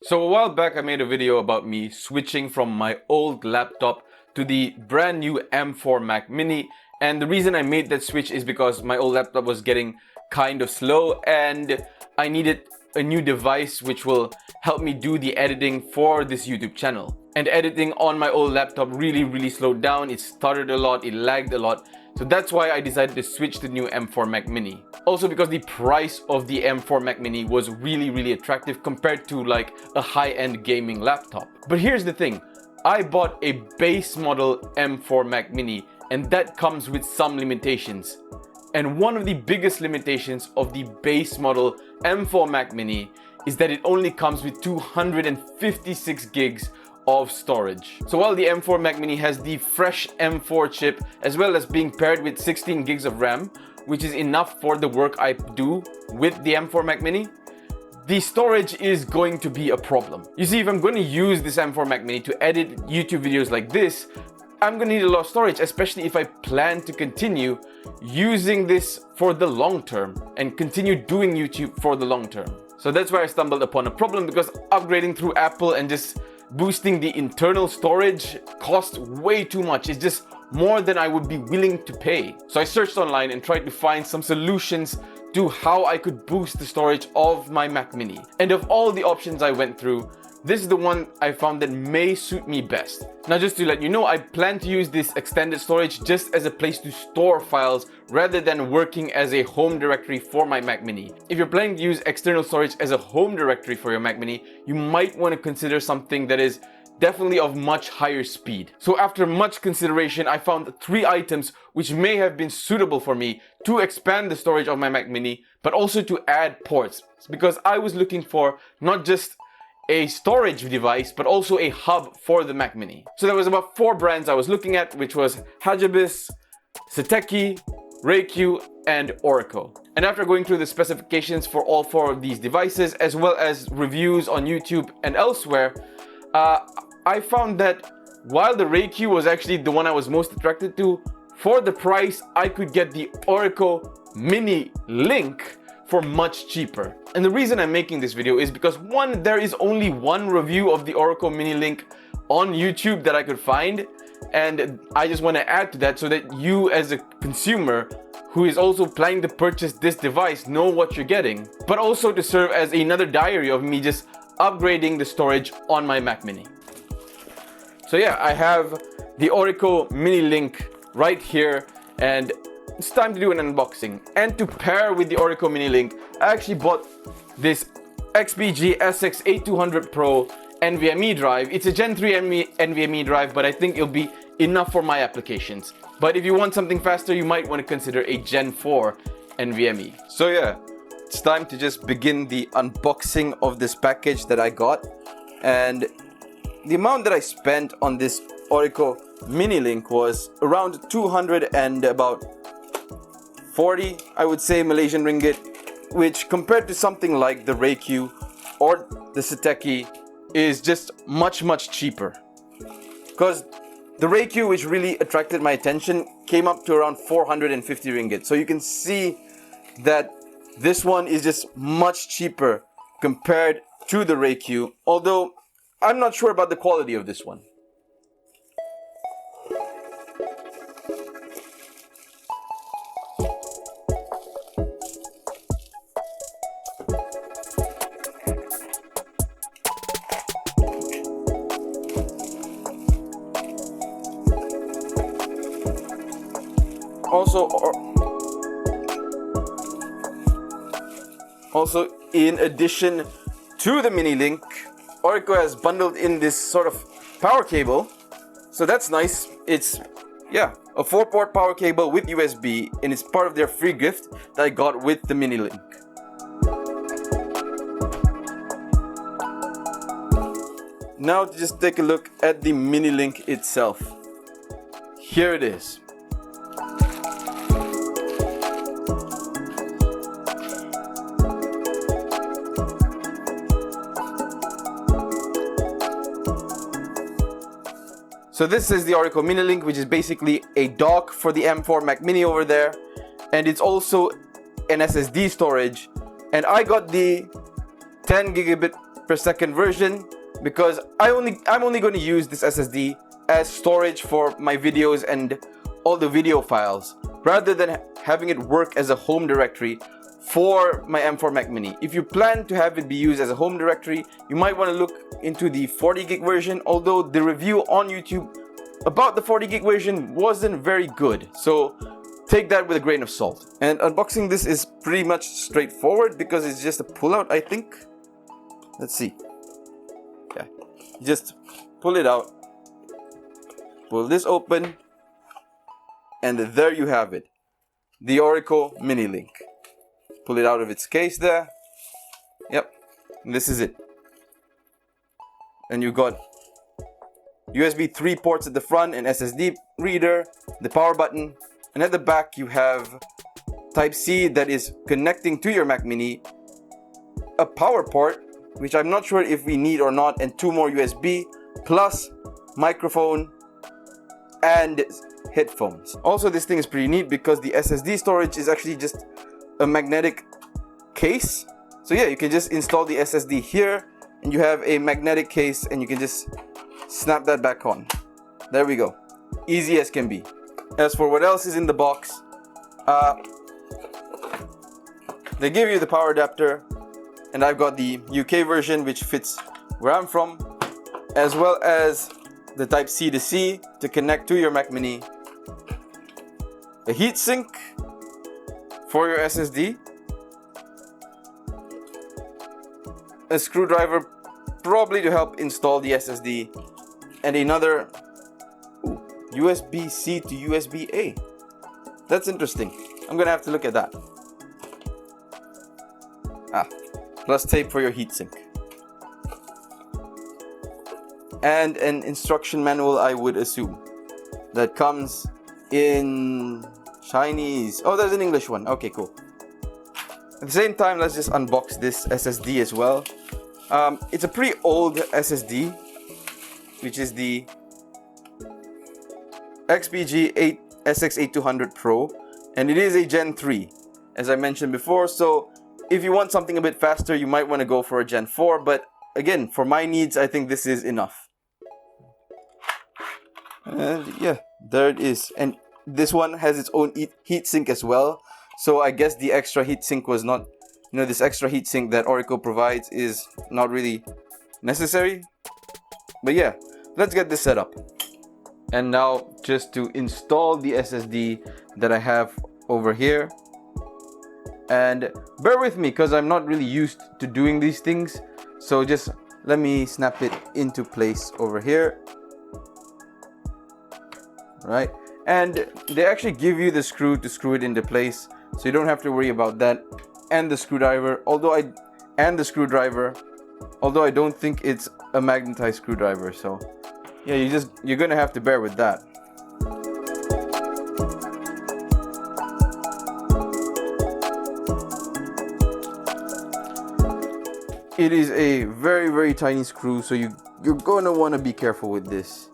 So a while back I made a video about me switching from my old laptop to the brand new M4 Mac Mini, and the reason I made that switch is because my old laptop was getting kind of slow and I needed a new device which will help me do the editing for this YouTube channel. And editing on my old laptop really slowed down. It stuttered a lot, it lagged a lot. So that's why I decided to switch to the new M4 Mac Mini. Also because the price of the M4 Mac Mini was really attractive compared to like a high-end gaming laptop. But here's the thing, I bought a base model M4 Mac Mini and that comes with some limitations. And one of the biggest limitations of the base model M4 Mac Mini is that it only comes with 256 gigs of storage. So while the M4 Mac Mini has the fresh M4 chip as well as being paired with 16 gigs of RAM, which is enough for the work I do with the M4 Mac Mini, the storage is going to be a problem. You see, if I'm going to use this M4 Mac Mini to edit YouTube videos like this, I'm going to need a lot of storage, especially if I plan to continue using this for the long term and continue doing YouTube for the long term. So that's where I stumbled upon a problem, because upgrading through Apple and just boosting the internal storage costs way too much. It's just more than I would be willing to pay. So I searched online and tried to find some solutions to how I could boost the storage of my Mac Mini. And of all the options I went through, this is the one I found that may suit me best. Now just to let you know, I plan to use this extended storage just as a place to store files rather than working as a home directory for my Mac Mini. If you're planning to use external storage as a home directory for your Mac Mini, you might want to consider something that is definitely of much higher speed. So after much consideration, I found 3 items which may have been suitable for me to expand the storage of my Mac Mini, but also to add ports, because I was looking for not just a storage device, but also a hub for the Mac Mini. So there was about 4 brands I was looking at, which was Hagibis, Satechi, Reiku, and Orico. And after going through the specifications for all 4 of these devices, as well as reviews on YouTube and elsewhere, I found that while the Reiku was actually the one I was most attracted to, for the price I could get the Orico MiniLink for much cheaper. And the reason I'm making this video is because one, there is only one review of the Orico MiniLink on YouTube that I could find, and I just want to add to that so that you as a consumer who is also planning to purchase this device know what you're getting, but also to serve as another diary of me just upgrading the storage on my Mac Mini. So yeah, I have the Orico MiniLink right here, and it's time to do an unboxing. And to pair with the Orico MiniLink, I actually bought this XPG SX8200 Pro NVMe drive. It's a Gen 3 NVMe drive, but I think it'll be enough for my applications. But if you want something faster, you might want to consider a Gen 4 NVMe. So yeah, it's time to just begin the unboxing of this package that I got. And the amount that I spent on this Orico MiniLink was around 200 and about 40, I would say, Malaysian ringgit, which compared to something like the Reiku or the Satechi is just much cheaper. Because the Reiku, which really attracted my attention, came up to around 450 ringgit. So you can see that this one is just much cheaper compared to the Reiku, although I'm not sure about the quality of this one. Also, in addition to the MiniLink, Orico has bundled in this sort of power cable. So that's nice. It's, yeah, a 4-port power cable with USB, and it's part of their free gift that I got with the MiniLink. Now to just take a look at the MiniLink itself. Here it is. So this is the Orico MiniLink, which is basically a dock for the M4 Mac Mini over there, and it's also an SSD storage. And I got the 10 gigabit per second version, because I'm only going to use this SSD as storage for my videos and all the video files, rather than having it work as a home directory for my M4 Mac Mini. If you plan to have it be used as a home directory, you might want to look into the 40 gig version, although the review on YouTube about the 40 gig version wasn't very good, so take that with a grain of salt. And unboxing this is pretty much straightforward because it's just a pull-out, I think. Let's see. Yeah, just pull it out, pull this open, and there you have it, the Orico MiniLink. Pull it out of its case there. Yep, and this is it. And you got USB 3 ports at the front, an SSD reader, the power button, and at the back you have Type-C that is connecting to your Mac Mini, a power port, which I'm not sure if we need or not, and 2 more USB, plus microphone and headphones. Also, this thing is pretty neat because the SSD storage is actually just a magnetic case. So yeah, you can just install the SSD here and you have a magnetic case and you can just snap that back on. There we go. Easy as can be. As for what else is in the box, they give you the power adapter, and I've got the UK version which fits where I'm from, as well as the Type-C to C to connect to your Mac Mini, a heatsink for your SSD, a screwdriver probably to help install the SSD, and another USB-C to USB-A. That's interesting. I'm gonna have to look at that. Plus tape for your heatsink. And an instruction manual, I would assume, that comes in Chinese. Oh, there's an English one. Okay, cool. At the same time, let's just unbox this SSD as well. It's a pretty old SSD, which is the XPG SX8200 Pro, and it is a Gen 3, as I mentioned before. So if you want something a bit faster, you might want to go for a Gen 4, but again, for my needs, I think this is enough. And yeah, there it is. And this one has its own heatsink as well. So I guess the extra heatsink was not, this extra heatsink that Orico provides is not really necessary. But yeah, let's get this set up. And now just to install the SSD that I have over here. And bear with me because I'm not really used to doing these things. So just let me snap it into place over here. Right, and they actually give you the screw to screw it into place, so you don't have to worry about that. And the screwdriver, although I don't think it's a magnetized screwdriver. So yeah, you're gonna have to bear with that. It is a very, very tiny screw, so you're gonna want to be careful with this.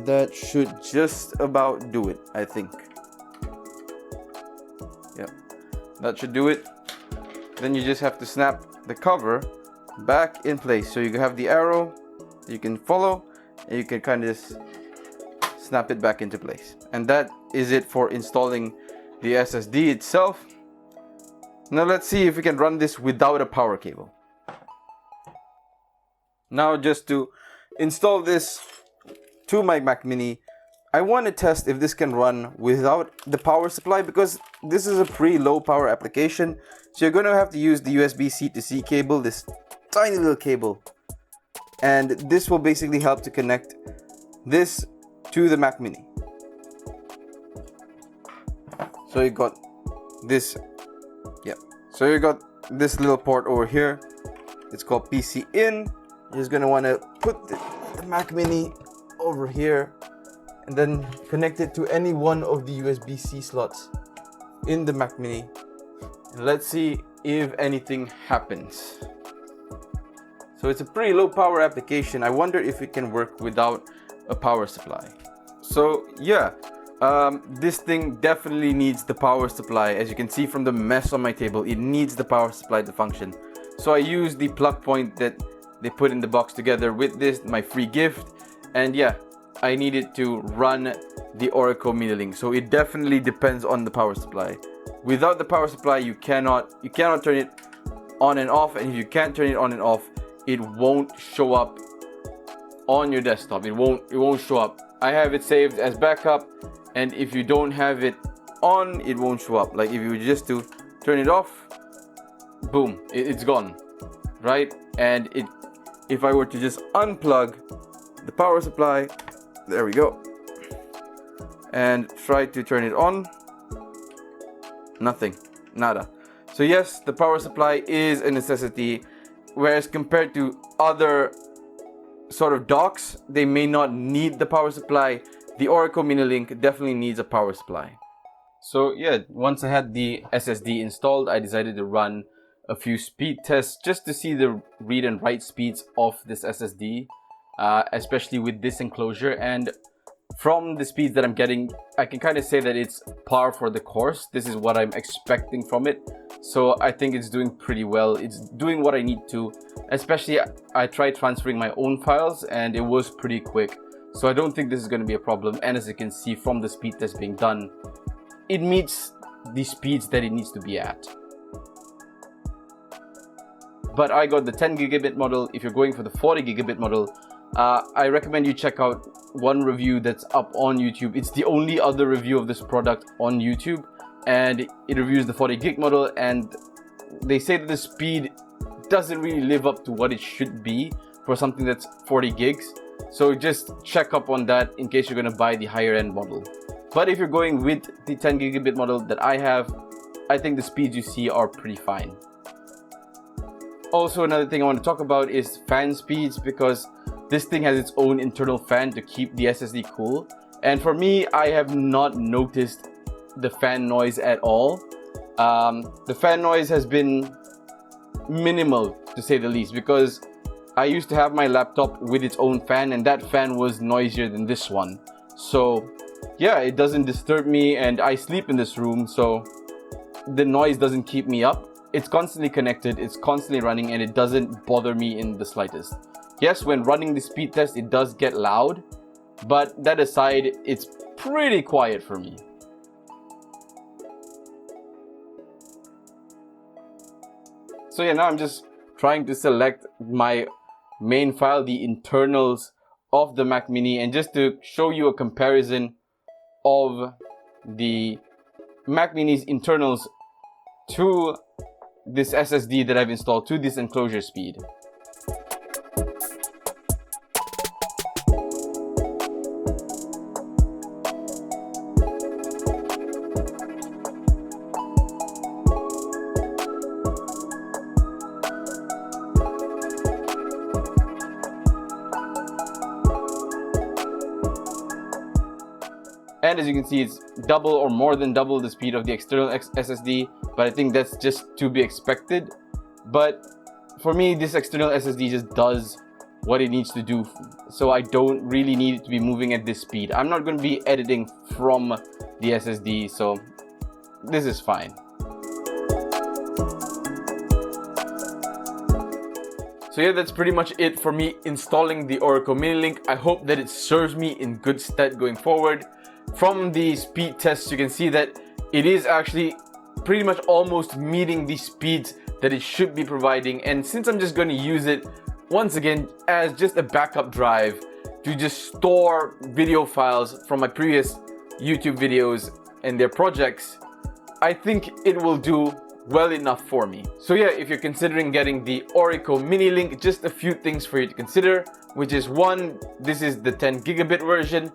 That should just about do it, I think. Yep, that should do it. Then you just have to snap the cover back in place. So you have the arrow, you can follow, and you can kind of just snap it back into place. And that is it for installing the SSD itself. Now let's see if we can run this without a power cable. Now just to install this to my Mac Mini, I want to test if this can run without the power supply, because this is a pretty low power application. So you're going to have to use the USB-C to C cable, this tiny little cable. And this will basically help to connect this to the Mac Mini. So you got this, so you got this little port over here. It's called PC in. You're just going to want to put the Mac Mini over here, and then connect it to any one of the USB-C slots in the Mac Mini. And let's see if anything happens. So it's a pretty low power application. I wonder if it can work without a power supply. So yeah, this thing definitely needs the power supply. As you can see from the mess on my table, it needs the power supply to function. So I used the plug point that they put in the box together with this, my free gift. And yeah, I needed to run the Orico MiniLink. So it definitely depends on the power supply. Without the power supply, you cannot turn it on and off. And if you can't turn it on and off, it won't show up on your desktop. It won't show up. I have it saved as backup, and if you don't have it on, it won't show up. Like if you just to turn it off, boom, it's gone, right? And if I were to just unplug the power supply, there we go, and try to turn it on, nothing, nada. So yes, the power supply is a necessity, whereas compared to other sort of docks, they may not need the power supply. The Orico MiniLink definitely needs a power supply. So yeah, once I had the SSD installed, I decided to run a few speed tests just to see the read and write speeds of this SSD, especially with this enclosure. And from the speeds that I'm getting, I can kind of say that it's par for the course. This is what I'm expecting from it. So I think it's doing pretty well. It's doing what I need to. Especially, I tried transferring my own files and it was pretty quick. So I don't think this is going to be a problem. And as you can see from the speed test being done, it meets the speeds that it needs to be at. But I got the 10 gigabit model. If you're going for the 40 gigabit model, I recommend you check out one review that's up on YouTube. It's the only other review of this product on YouTube, and it reviews the 40 gig model, and they say that the speed doesn't really live up to what it should be for something that's 40 gigs. So just check up on that in case you're going to buy the higher end model. But if you're going with the 10 gigabit model that I have, I think the speeds you see are pretty fine. Also, another thing I want to talk about is fan speeds, because this thing has its own internal fan to keep the SSD cool. And for me, I have not noticed the fan noise at all. The fan noise has been minimal, to say the least, because I used to have my laptop with its own fan, and that fan was noisier than this one. So yeah, it doesn't disturb me, and I sleep in this room, so the noise doesn't keep me up. It's constantly connected, it's constantly running, and it doesn't bother me in the slightest. Yes, when running the speed test, it does get loud, but that aside, it's pretty quiet for me. So yeah, now I'm just trying to select my main file, the internals of the Mac Mini, and just to show you a comparison of the Mac Mini's internals to this SSD that I've installed, to this enclosure speed. And as you can see, it's double or more than double the speed of the external SSD, but I think that's just to be expected. But for me, this external SSD just does what it needs to do, so I don't really need it to be moving at this speed. I'm not going to be editing from the SSD, so this is fine. So yeah, that's pretty much it for me installing the Orico MiniLink. I hope that it serves me in good stead going forward. From the speed tests, you can see that it is actually pretty much almost meeting the speeds that it should be providing. And since I'm just going to use it once again as just a backup drive to just store video files from my previous YouTube videos and their projects, I think it will do well enough for me. So yeah, if you're considering getting the Orico MiniLink, just a few things for you to consider, which is one, this is the 10 gigabit version.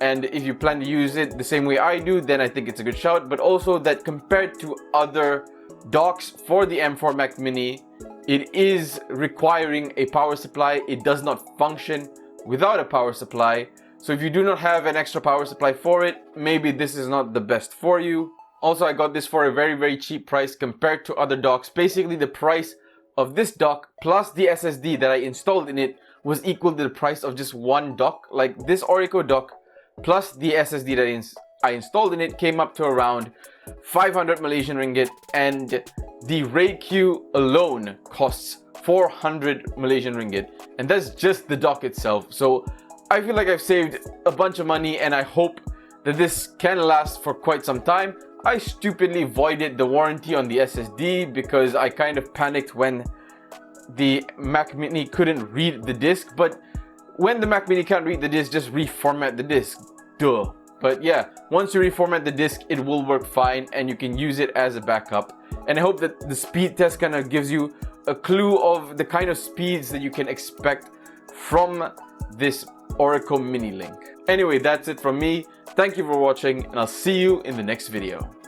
And if you plan to use it the same way I do, then I think it's a good shout. But also that compared to other docks for the M4 Mac Mini, it is requiring a power supply. It does not function without a power supply. So if you do not have an extra power supply for it, maybe this is not the best for you. Also, I got this for a very cheap price compared to other docks. Basically, the price of this dock plus the SSD that I installed in it was equal to the price of just one dock. Like this Orico dock plus the SSD that I installed in it came up to around 500 Malaysian ringgit, and the RAID queue alone costs 400 Malaysian ringgit, and that's just the dock itself. So I feel like I've saved a bunch of money, and I hope that this can last for quite some time. I stupidly voided the warranty on the SSD because I kind of panicked when the Mac Mini couldn't read the disk, but when the Mac Mini can't read the disk, just reformat the disk. Duh. But yeah, once you reformat the disk, it will work fine and you can use it as a backup. And I hope that the speed test kind of gives you a clue of the kind of speeds that you can expect from this Orico MiniLink. Anyway, that's it from me. Thank you for watching, and I'll see you in the next video.